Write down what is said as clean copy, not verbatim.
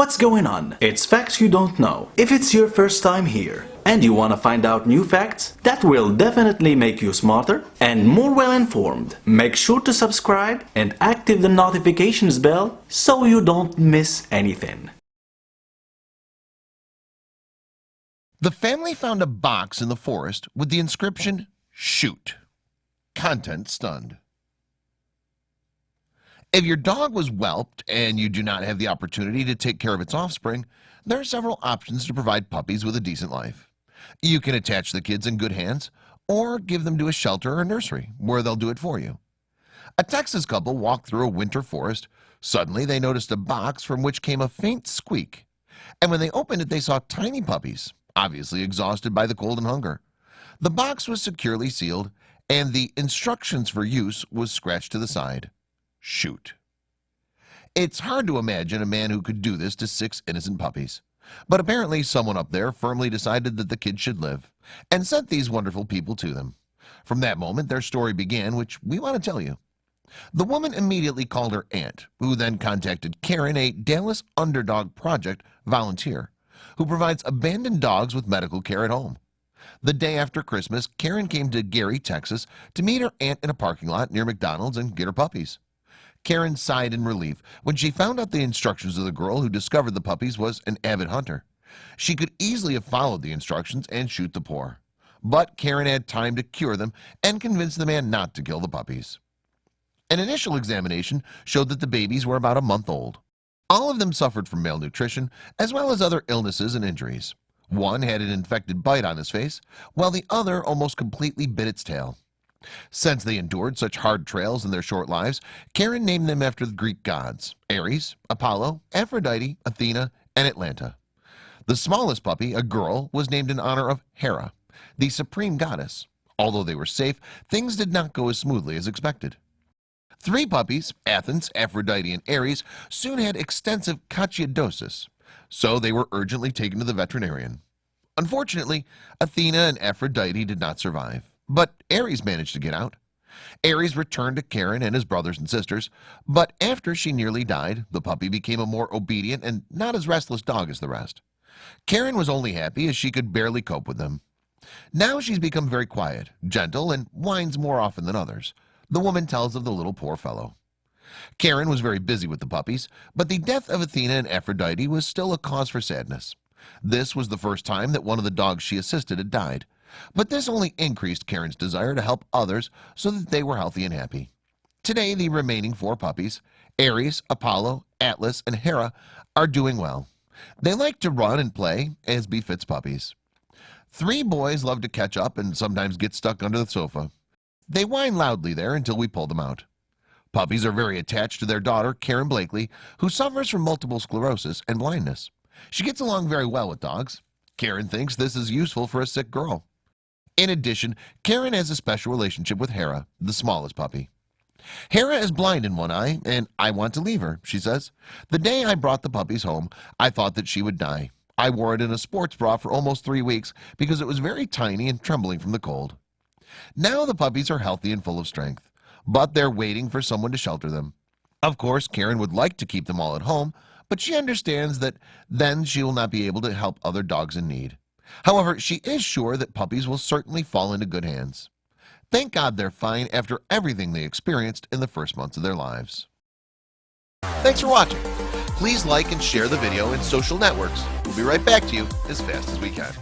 What's going on? It's facts you don't know. If it's your first time here and you want to find out new facts that will definitely make you smarter and more well informed, make sure to subscribe and activate the notifications bell so you don't miss anything. The family found a box in the forest with the inscription, "Shoot." Content stunned. If your dog was whelped and you do not have the opportunity to take care of its offspring, there are several options to provide puppies with a decent life. You can attach the kids in good hands or give them to a shelter or nursery where they'll do it for you. A Texas couple walked through a winter forest. Suddenly they noticed a box from which came a faint squeak, and when they opened it they saw tiny puppies, obviously exhausted by the cold and hunger. The box was securely sealed and the instructions for use was scratched to the side. Shoot. It's hard to imagine a man who could do this to 6 innocent puppies, but apparently someone up there firmly decided that the kids should live and sent these wonderful people to them. From that moment their story began, which we want to tell you. The woman immediately called her aunt, who then contacted Karen, a Dallas Underdog Project volunteer who provides abandoned dogs with medical care at home. The day after Christmas, Karen came to Gary, Texas to meet her aunt in a parking lot near McDonald's and get her puppies. Karen sighed in relief when she found out the instructions of the girl who discovered the puppies was an avid hunter. She could easily have followed the instructions and shoot the poor, but Karen had time to cure them and convince the man not to kill the puppies. An initial examination showed that the babies were about a month old. All of them suffered from malnutrition as well as other illnesses and injuries. One had an infected bite on his face, while the other almost completely bit its tail. Since they endured such hard trials in their short lives, Karen named them after the Greek gods: Ares, Apollo, Aphrodite, Athena, and Atlanta. The smallest puppy, a girl, was named in honor of Hera, the supreme goddess. Although they were safe, things did not go as smoothly as expected. 3 puppies, Athens, Aphrodite, and Ares, soon had extensive coccidiosis, so they were urgently taken to the veterinarian. Unfortunately, Athena and Aphrodite did not survive, but Ares managed to get out. Ares returned to Karen and his brothers and sisters, but after she nearly died, the puppy became a more obedient and not as restless dog as the rest. Karen was only happy as she could barely cope with them. Now she's become very quiet, gentle, and whines more often than others. The woman tells of the little poor fellow. Karen was very busy with the puppies, but the death of Athena and Aphrodite was still a cause for sadness. This was the first time that one of the dogs she assisted had died, but this only increased Karen's desire to help others so that they were healthy and happy. Today the remaining 4 puppies, Ares, Apollo, Atlas, and Hera, are doing well. They like to run and play as befits puppies. 3 boys love to catch up and sometimes get stuck under the sofa. They whine loudly there until we pull them out. Puppies are very attached to their daughter, Karen Blakely, who suffers from multiple sclerosis and blindness. She gets along very well with dogs. Karen thinks this is useful for a sick girl. In addition, Karen has a special relationship with Hera, the smallest puppy. Hera is blind in one eye, and I want to leave her, she says. The day I brought the puppies home, I thought that she would die. I wore it in a sports bra for almost 3 weeks because it was very tiny and trembling from the cold. Now the puppies are healthy and full of strength, but they're waiting for someone to shelter them. Of course, Karen would like to keep them all at home, but she understands that then she will not be able to help other dogs in need. However, she is sure that puppies will certainly fall into good hands. Thank God they're fine after everything they experienced in the first months of their lives. Thanks for watching. Please like and share the video in social networks. We'll be right back to you as fast as we can.